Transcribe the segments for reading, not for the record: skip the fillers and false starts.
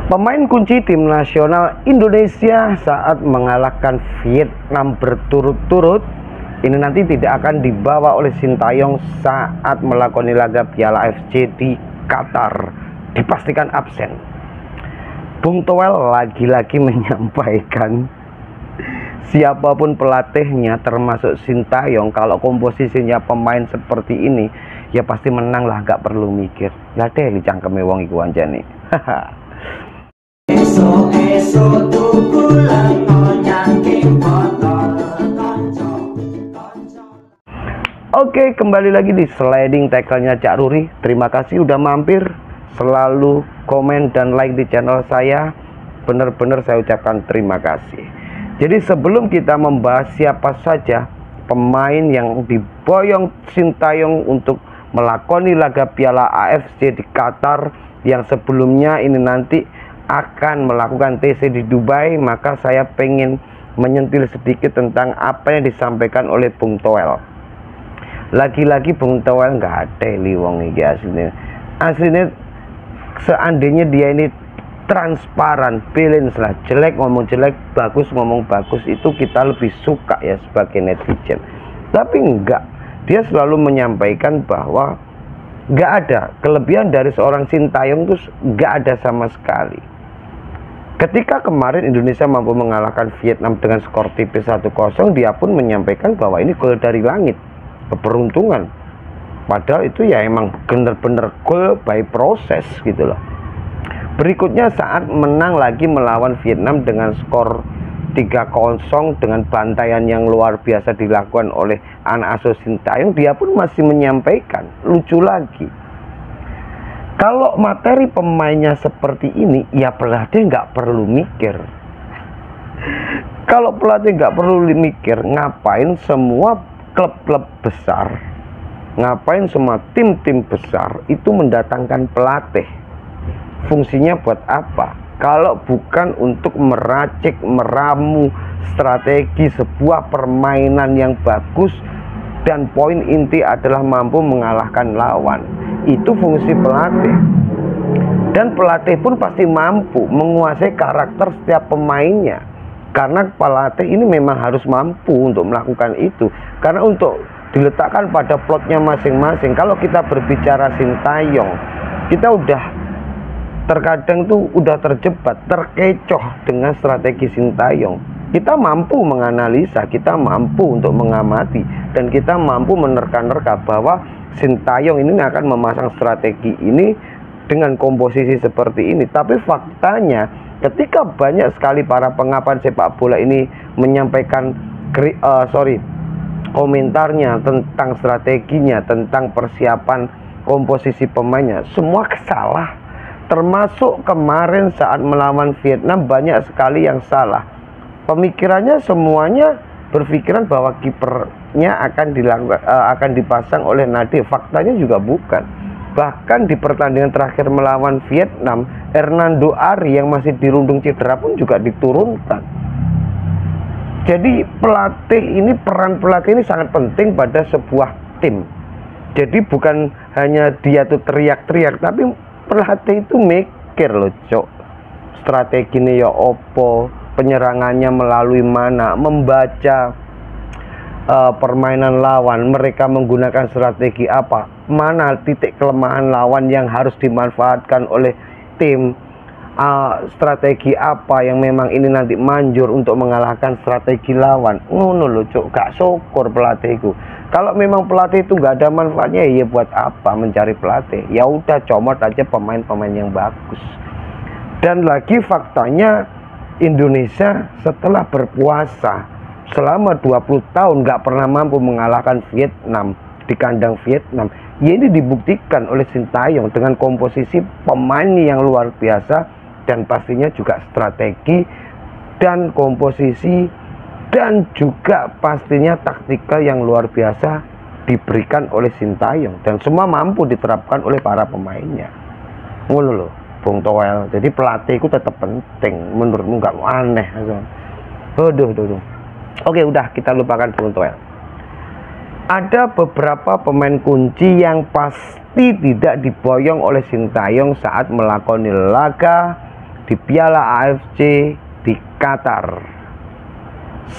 Pemain kunci tim nasional Indonesia saat mengalahkan Vietnam berturut-turut ini nanti tidak akan dibawa oleh Sintayong saat melakoni laga Piala AFC di Qatar, dipastikan absen. Bung Toel lagi-lagi menyampaikan siapapun pelatihnya termasuk Sintayong, kalau komposisinya pemain seperti ini ya pasti menang lah, gak perlu mikir. Ya deh dicangkeme wong iku anjane. Haha. Oke, kembali lagi di sliding tackle-nya Cak Ruri. Terima kasih udah mampir, selalu komen dan like di channel saya. Bener-bener saya ucapkan terima kasih. Jadi sebelum kita membahas siapa saja pemain yang diboyong Sintayong untuk melakoni laga Piala AFC di Qatar, yang sebelumnya ini nanti akan melakukan TC di Dubai, maka saya pengen menyentil sedikit tentang apa yang disampaikan oleh Bung Toel. Lagi-lagi Bung Toel nggak ada wong iki aslinya seandainya dia ini transparan, balance lah, jelek ngomong jelek, bagus ngomong bagus, itu kita lebih suka ya sebagai netizen. Tapi enggak, dia selalu menyampaikan bahwa nggak ada kelebihan dari seorang Sintayong, terus nggak ada sama sekali. Ketika kemarin Indonesia mampu mengalahkan Vietnam dengan skor tipis 1-0, dia pun menyampaikan bahwa ini gol dari langit, keberuntungan. Padahal itu ya emang bener-bener gol by proses gitu loh. Berikutnya saat menang lagi melawan Vietnam dengan skor 3-0 dengan bantaian yang luar biasa dilakukan oleh anak asuh Sintayong, dia pun masih menyampaikan, lucu lagi, kalau materi pemainnya seperti ini, ya pelatih nggak perlu mikir. Kalau pelatih nggak perlu mikir, ngapain semua klub-klub besar, ngapain semua tim-tim besar itu mendatangkan pelatih? Fungsinya buat apa? Kalau bukan untuk meracik, meramu strategi sebuah permainan yang bagus, dan poin inti adalah mampu mengalahkan lawan. Itu fungsi pelatih. Dan pelatih pun pasti mampu menguasai karakter setiap pemainnya, karena pelatih ini memang harus mampu untuk melakukan itu. Karena untuk diletakkan pada plotnya masing-masing, kalau kita berbicara Sintayong, kita udah terkadang tuh udah terjebak, terkecoh dengan strategi Sintayong. Kita mampu menganalisa, kita mampu untuk mengamati, dan kita mampu menerka-nerka bahwa Sintayong ini akan memasang strategi ini dengan komposisi seperti ini. Tapi faktanya ketika banyak sekali para pengamat sepak bola ini menyampaikan komentarnya tentang strateginya, tentang persiapan komposisi pemainnya, semua salah. Termasuk kemarin saat melawan Vietnam banyak sekali yang salah. Pemikirannya semuanya berpikiran bahwa kipernya akan dipasang oleh Nadeo. Faktanya juga bukan. Bahkan di pertandingan terakhir melawan Vietnam, Hernando Ari yang masih dirundung cedera pun juga diturunkan. Jadi peran pelatih ini sangat penting pada sebuah tim. Jadi bukan hanya dia tuh teriak-teriak, tapi pelatih itu mikir loh, cok. Strateginya ya opo, penyerangannya melalui mana, membaca permainan lawan, mereka menggunakan strategi apa, mana titik kelemahan lawan yang harus dimanfaatkan oleh tim, strategi apa yang memang ini nanti manjur untuk mengalahkan strategi lawan. Ngono lho cok, gak syukur pelatihku. Kalau memang pelatih itu nggak ada manfaatnya, ya buat apa mencari pelatih? Ya udah comot aja pemain-pemain yang bagus. Dan lagi faktanya Indonesia setelah berpuasa selama 20 tahun nggak pernah mampu mengalahkan Vietnam di kandang Vietnam. Ya ini dibuktikan oleh Sintayong dengan komposisi pemain yang luar biasa, dan pastinya juga strategi dan komposisi, dan juga pastinya taktikal yang luar biasa diberikan oleh Sintayong, dan semua mampu diterapkan oleh para pemainnya. Ngono loh Bung Toel. Jadi pelatih itu tetap penting. Menurutmu nggak aneh? Aduh. Oke, udah kita lupakan Bung Toel. Ada beberapa pemain kunci yang pasti tidak diboyong oleh Sintayong saat melakoni laga di Piala AFC di Qatar.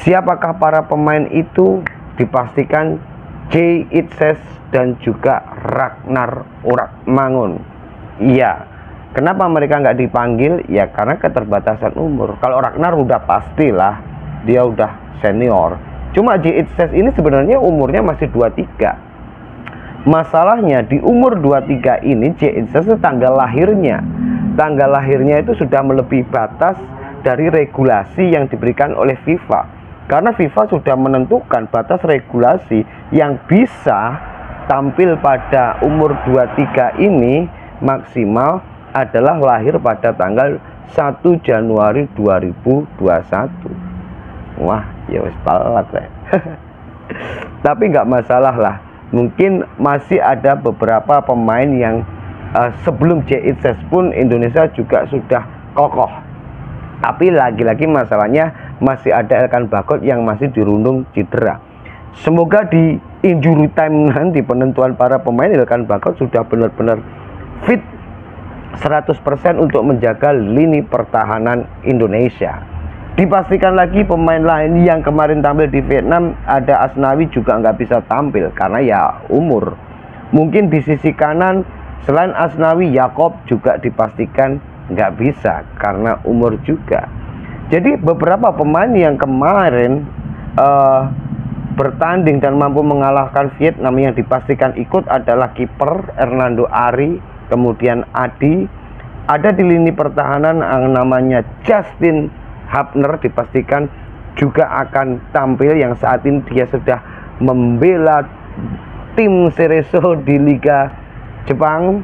Siapakah para pemain itu? Dipastikan Jay Itzes dan juga Ragnar Urakmangun. Iya, kenapa mereka nggak dipanggil? Ya karena keterbatasan umur. Kalau Ragnar udah pastilah, dia udah senior. Cuma Jay Itzes ini sebenarnya umurnya masih 23. Masalahnya di umur 23 ini Jay Itzes tanggal lahirnya itu sudah melebihi batas dari regulasi yang diberikan oleh FIFA. Karena FIFA sudah menentukan batas regulasi yang bisa tampil pada umur 23 ini maksimal adalah lahir pada tanggal 1 Januari 2021. Wah, ya wis telat ya. Tapi nggak masalah lah. Mungkin masih ada beberapa pemain yang sebelum Jay Itzes pun Indonesia juga sudah kokoh. Tapi lagi-lagi masalahnya masih ada Elkan Bagot yang masih dirundung cedera. Semoga di injury time nanti penentuan para pemain Elkan Bagot sudah benar-benar fit 100% untuk menjaga lini pertahanan Indonesia. Dipastikan lagi pemain lain yang kemarin tampil di Vietnam, ada Asnawi juga nggak bisa tampil karena ya umur. Mungkin di sisi kanan selain Asnawi, Yakob juga dipastikan nggak bisa karena umur juga. Jadi beberapa pemain yang kemarin bertanding dan mampu mengalahkan Vietnam yang dipastikan ikut adalah kiper Hernando Ari, kemudian Adi. Ada di lini pertahanan yang namanya Justin Hapner dipastikan juga akan tampil, yang saat ini dia sudah membela tim Cerezo di Liga Jepang.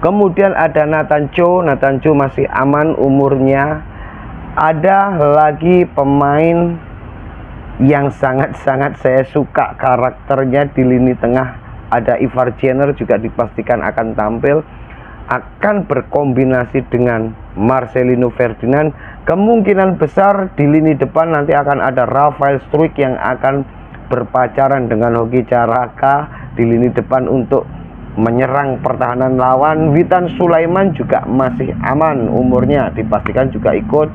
Kemudian ada Nathan Cho masih aman umurnya. Ada lagi pemain yang sangat-sangat saya suka karakternya di lini tengah, ada Ivar Jenner juga dipastikan akan tampil, akan berkombinasi dengan Marcelino Ferdinand. Kemungkinan besar di lini depan nanti akan ada Rafael Struijk yang akan berpacaran dengan Hoki Caraka di lini depan untuk menyerang pertahanan lawan. Witan Sulaiman juga masih aman umurnya, dipastikan juga ikut.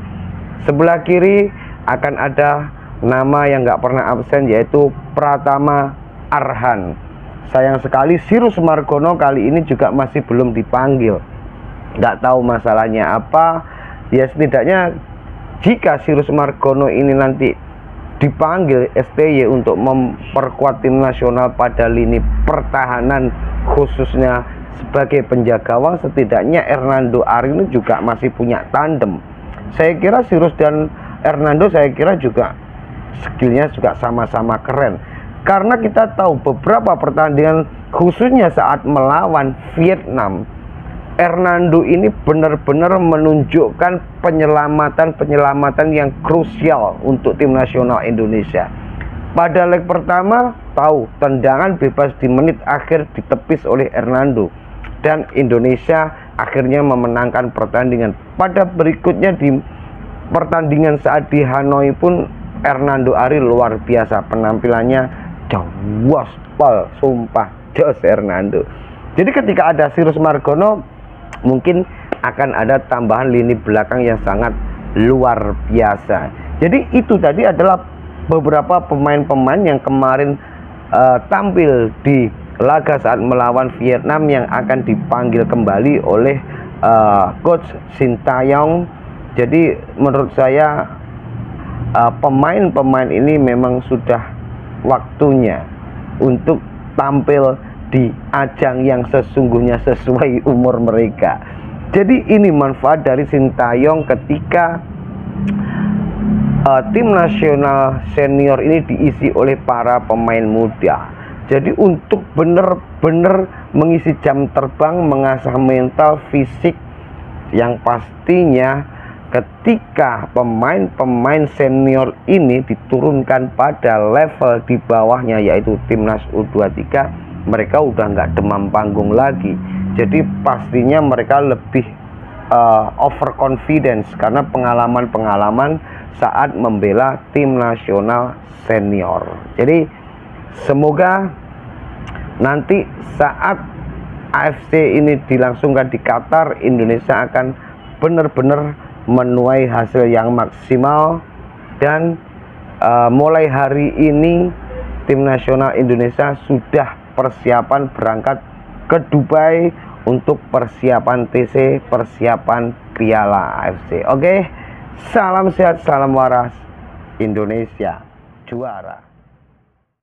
Sebelah kiri akan ada nama yang nggak pernah absen, yaitu Pratama Arhan. Sayang sekali Sirus Margono kali ini juga masih belum dipanggil. Nggak tahu masalahnya apa. Ya setidaknya jika Sirus Margono ini nanti dipanggil STY untuk memperkuat tim nasional pada lini pertahanan khususnya sebagai penjaga gawang, setidaknya Hernando Ari ini juga masih punya tandem. Saya kira Sirus dan Hernando saya kira juga skillnya juga sama-sama keren. Karena kita tahu beberapa pertandingan khususnya saat melawan Vietnam, Hernando ini benar-benar menunjukkan penyelamatan yang krusial untuk tim nasional Indonesia. Pada leg pertama tahu tendangan bebas di menit akhir ditepis oleh Hernando dan Indonesia akhirnya memenangkan pertandingan. Pada berikutnya di pertandingan saat di Hanoi pun Hernando Ari luar biasa penampilannya, jawas pol, sumpah jos Hernando. Jadi ketika ada Sirus Margono mungkin akan ada tambahan lini belakang yang sangat luar biasa. Jadi itu tadi adalah beberapa pemain-pemain yang kemarin tampil di laga saat melawan Vietnam yang akan dipanggil kembali oleh Coach Sintayong. Jadi menurut saya pemain-pemain ini memang sudah waktunya untuk tampil di ajang yang sesungguhnya sesuai umur mereka. Jadi ini manfaat dari Sintayong ketika tim nasional senior ini diisi oleh para pemain muda. Jadi untuk benar-benar mengisi jam terbang, mengasah mental, fisik, yang pastinya ketika pemain-pemain senior ini diturunkan pada level di bawahnya yaitu timnas U23, mereka udah nggak demam panggung lagi. Jadi pastinya mereka lebih overconfidence karena pengalaman-pengalaman saat membela tim nasional senior. Jadi semoga nanti saat AFC ini dilangsungkan di Qatar, Indonesia akan benar-benar menuai hasil yang maksimal. Dan mulai hari ini tim nasional Indonesia sudah persiapan berangkat ke Dubai untuk persiapan TC, persiapan Piala AFC. Oke, salam sehat, salam waras, Indonesia juara.